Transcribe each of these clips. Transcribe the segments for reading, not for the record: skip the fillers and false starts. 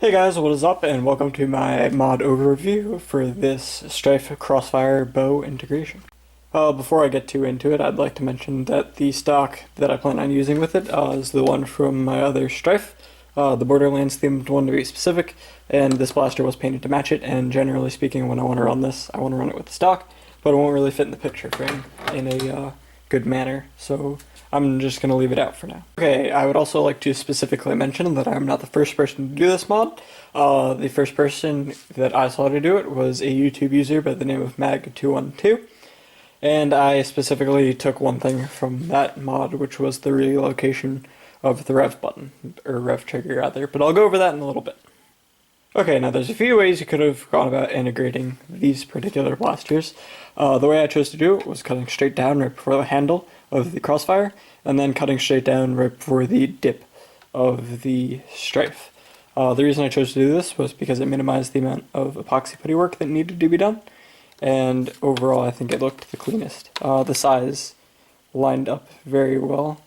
Hey guys, what is up, and welcome to my mod overview for this Stryfe Crossfire bow integration. Before I get too into it, I'd like to mention that the stock that I plan on using with it is the one from my other Stryfe, the Borderlands themed one to be specific, and this blaster was painted to match it, and generally speaking, when I want to run this, I want to run it with the stock, but it won't really fit in the picture frame in a good manner, so I'm just going to leave it out for now. Okay, I would also like to specifically mention that I'm not the first person to do this mod. The first person that I saw to do it was a YouTube user by the name of Mag212, and I specifically took one thing from that mod, which was the relocation of the rev button, or rev trigger rather, but I'll go over that in a little bit. Okay, now there's a few ways you could have gone about integrating these particular blasters. The way I chose to do it was cutting straight down right before the handle of the Crossfire, and then cutting straight down right before the dip of the Stryfe. The reason I chose to do this was because it minimized the amount of epoxy putty work that needed to be done, and overall I think it looked the cleanest. The size lined up very well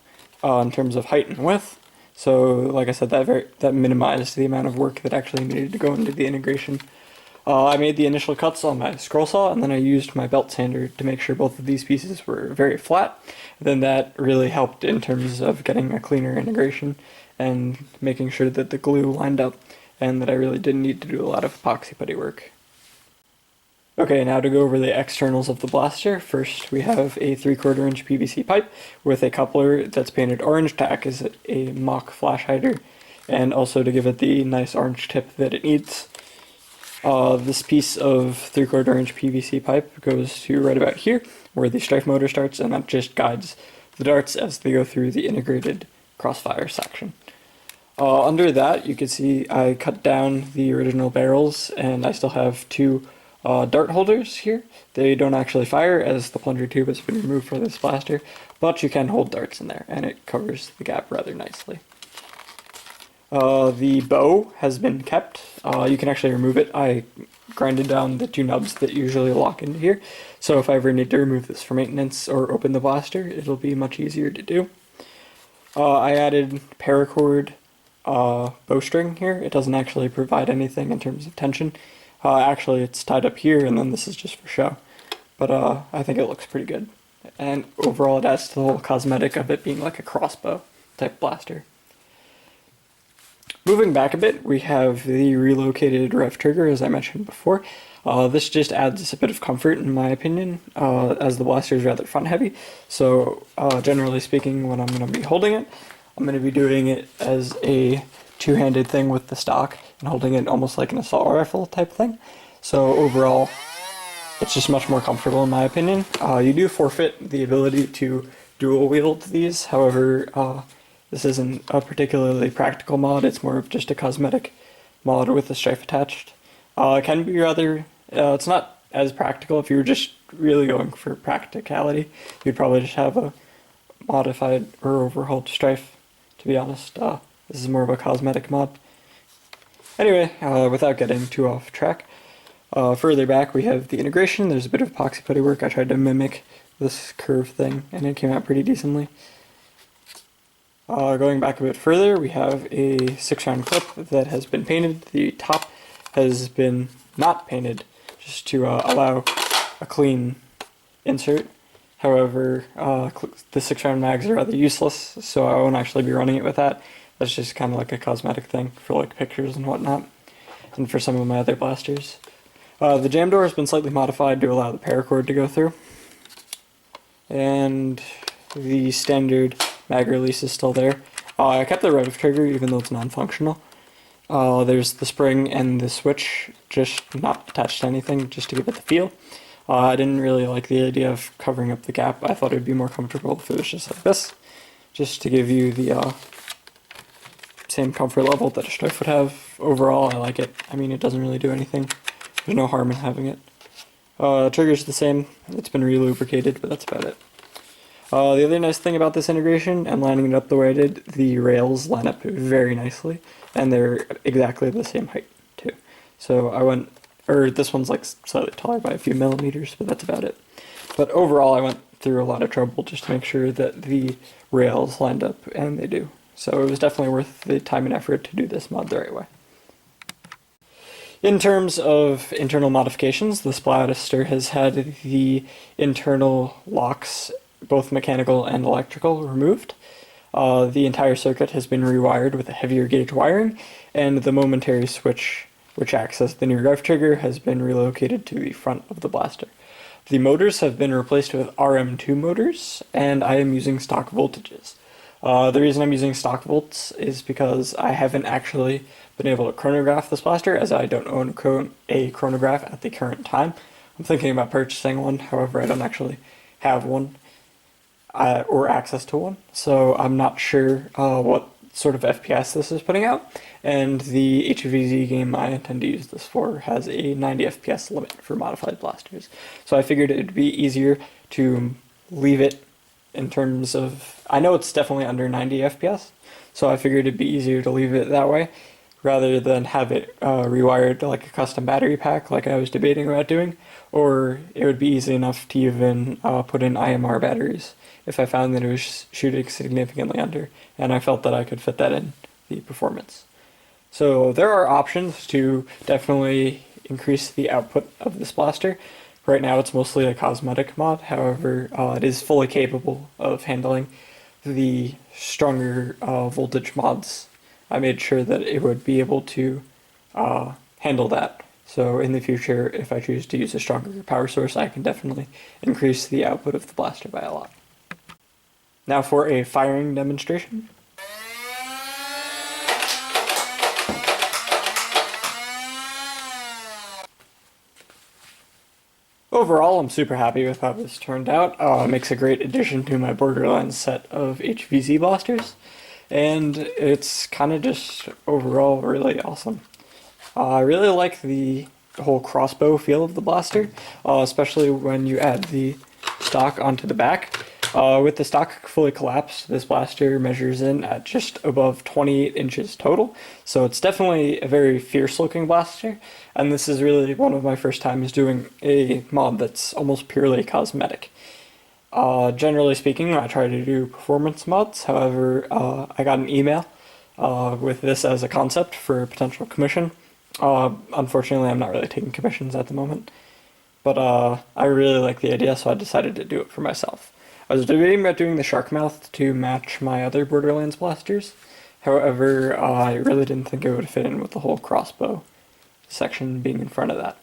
in terms of height and width. So, like I said, that minimized the amount of work that actually needed to go into the integration. I made the initial cuts on my scroll saw, and then I used my belt sander to make sure both of these pieces were very flat. Then that really helped in terms of getting a cleaner integration and making sure that the glue lined up, and that I really didn't need to do a lot of epoxy putty work. Okay, now to go over the externals of the blaster. First, we have a 3/4 inch PVC pipe with a coupler that's painted orange to act as a mock flash hider, and also to give it the nice orange tip that it needs. This piece of 3/4 inch PVC pipe goes to right about here, where the Stryfe motor starts, and that just guides the darts as they go through the integrated Crossfire section. Under that, you can see I cut down the original barrels, and I still have two dart holders here. They don't actually fire as the plunger tube has been removed for this blaster, but you can hold darts in there, and it covers the gap rather nicely. The bow has been kept. You can actually remove it. I grinded down the two nubs that usually lock into here, so if I ever need to remove this for maintenance or open the blaster, it'll be much easier to do. I added paracord bowstring here. It doesn't actually provide anything in terms of tension. Actually, it's tied up here, and then this is just for show. But I think it looks pretty good. And overall, it adds to the whole cosmetic of it being like a crossbow type blaster. Moving back a bit, we have the relocated rev trigger, as I mentioned before. This just adds a bit of comfort, in my opinion, as the blaster is rather front heavy. So generally speaking, when I'm going to be holding it, I'm going to be doing it as a two-handed thing with the stock and holding it almost like an assault rifle type thing. So overall, it's just much more comfortable in my opinion. You do forfeit the ability to dual wield these, however, this isn't a particularly practical mod, it's more of just a cosmetic mod with the Stryfe attached. It can be rather, it's not as practical. If you were just really going for practicality, you'd probably just have a modified or overhauled Stryfe, to be honest. This is more of a cosmetic mod. Anyway, without getting too off track, further back we have the integration. There's a bit of epoxy putty work. I tried to mimic this curve thing, and it came out pretty decently. Going back a bit further, we have a 6-round clip that has been painted. The top has been not painted, just to allow a clean insert. However, the 6-round mags are rather useless, so I won't actually be running it with that. That's just kind of like a cosmetic thing for like pictures and whatnot, and for some of my other blasters. The jam door has been slightly modified to allow the paracord to go through, and the standard mag release is still there. I kept the rev trigger even though it's non-functional. There's the spring and the switch just not attached to anything, just to give it the feel. I didn't really like the idea of covering up the gap. I thought it would be more comfortable if it was just like this, just to give you the same comfort level that a Stryfe would have. Overall, I like it. I mean, it doesn't really do anything. There's no harm in having it. Trigger's the same. It's been relubricated, but that's about it. The other nice thing about this integration, and lining it up the way I did, the rails line up very nicely, and they're exactly the same height, too. So I went, or this one's like slightly taller by a few millimeters, but that's about it. But overall, I went through a lot of trouble just to make sure that the rails lined up, and they do. So it was definitely worth the time and effort to do this mod the right way. In terms of internal modifications, this blaster has had the internal locks, both mechanical and electrical, removed. The entire circuit has been rewired with a heavier gauge wiring, and the momentary switch, which acts as the new rev trigger, has been relocated to the front of the blaster. The motors have been replaced with RM2 motors, and I am using stock voltages. The reason I'm using stock volts is because I haven't actually been able to chronograph this blaster, as I don't own a chronograph at the current time. I'm thinking about purchasing one, however I don't actually have one or access to one, so I'm not sure what sort of FPS this is putting out, and the HVZ game I intend to use this for has a 90 FPS limit for modified blasters. So I figured it would be easier to leave it in terms of, I know it's definitely under 90 FPS, so I figured it'd be easier to leave it that way rather than have it rewired like a custom battery pack like I was debating about doing, or it would be easy enough to even put in IMR batteries if I found that it was shooting significantly under, and I felt that I could fit that in the performance. So there are options to definitely increase the output of this blaster. Right now it's mostly a cosmetic mod, however it is fully capable of handling the stronger voltage mods. I made sure that it would be able to handle that. So in the future, if I choose to use a stronger power source, I can definitely increase the output of the blaster by a lot. Now for a firing demonstration. Overall, I'm super happy with how this turned out. It makes a great addition to my Borderlands set of HVZ blasters, and it's kind of just overall really awesome. I really like the whole crossbow feel of the blaster, especially when you add the stock onto the back. With the stock fully collapsed, this blaster measures in at just above 28 inches total, so it's definitely a very fierce looking blaster, and this is really one of my first times doing a mod that's almost purely cosmetic. Generally speaking, I try to do performance mods, however, I got an email with this as a concept for a potential commission. Unfortunately, I'm not really taking commissions at the moment, but I really like the idea, so I decided to do it for myself. I was debating about doing the shark mouth to match my other Borderlands blasters, however, I really didn't think it would fit in with the whole crossbow section being in front of that.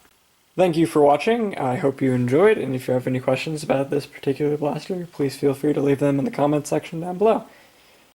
Thank you for watching, I hope you enjoyed, and if you have any questions about this particular blaster, please feel free to leave them in the comments section down below.